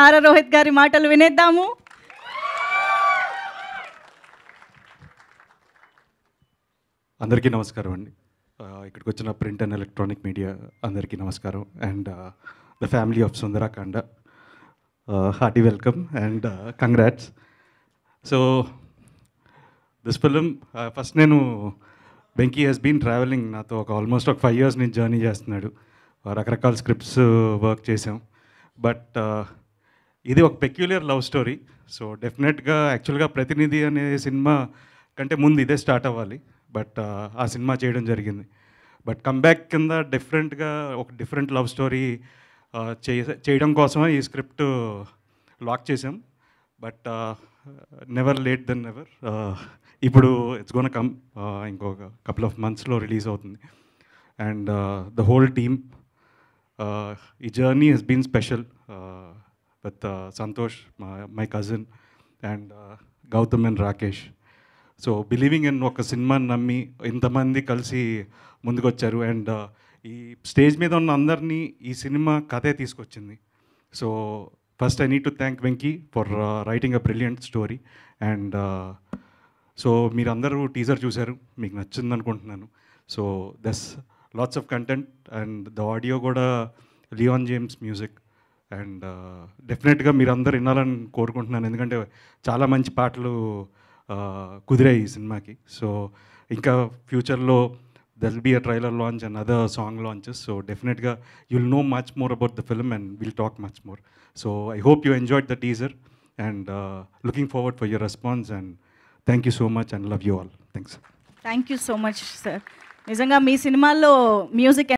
నారా రోహిత్ గారి మాటలు వినేద్దాము. అందరికీ నమస్కారం అండి. ఇక్కడికి వచ్చిన ప్రింట్ అండ్ ఎలక్ట్రానిక్ మీడియా అందరికీ నమస్కారం. And the family of Sundarakanda, hearty welcome and congrats. So this film first నేను వెంకీ హెస్ బీన్ ట్రావెలింగ్ నాతో ఆల్మోస్ట్ 5 years నుంచి జర్నీ చేస్తున్నాడు. రకరకాల స్క్రిప్ట్స్ వర్క్ చేసాం. బట్ ఇది ఒక పెక్యులర్ లవ్ స్టోరీ. సో డెఫినెట్గా యాక్చువల్గా ప్రతినిధి అనే సినిమా కంటే ముందు ఇదే స్టార్ట్ అవ్వాలి. బట్ ఆ సినిమా చేయడం జరిగింది. బట్ కమ్బ్యాక్ కింద ఒక డిఫరెంట్ లవ్ స్టోరీ చేయడం కోసమే ఈ స్క్రిప్ట్ లాక్ చేసాం. But never late then never. ఇప్పుడు ఇట్స్ గోన్ కమ్ ఇంకొక couple of monthsలో రిలీజ్ అవుతుంది. అండ్ ద హోల్ టీమ్, ఈ journey has been special with Santosh, my cousin, and Gautam and Rakesh. So believing in ఒక సినిమాని నమ్మి ఇంతమంది కలిసి ముందుకొచ్చారు. అండ్ ఈ స్టేజ్ మీద ఉన్న అందరినీ ఈ సినిమా కథే తీసుకొచ్చింది. So first I need to thank Venky for writing a brilliant story. And so మీరందరూ టీజర్ చూశారు, మీకు నచ్చింది అనుకుంటున్నాను. So this lots of content and the audio కూడా లియాన్ జేమ్స్ మ్యూజిక్. అండ్ డెఫినెట్గా మీరందరూ వినాలని కోరుకుంటున్నాను, ఎందుకంటే చాలా మంచి పాటలు కుదిరాయి ఈ సినిమాకి. సో ఇంకా ఫ్యూచర్లో there will be a trailer launch and other song launches. So డెఫినెట్గా you will know much more about the film and will talk much more. So I hope you enjoyed the teaser and looking forward for your response. And thank you so much and love you all. Thanks. Thank you so much sir. నిజంగా మీ సినిమాల్లో music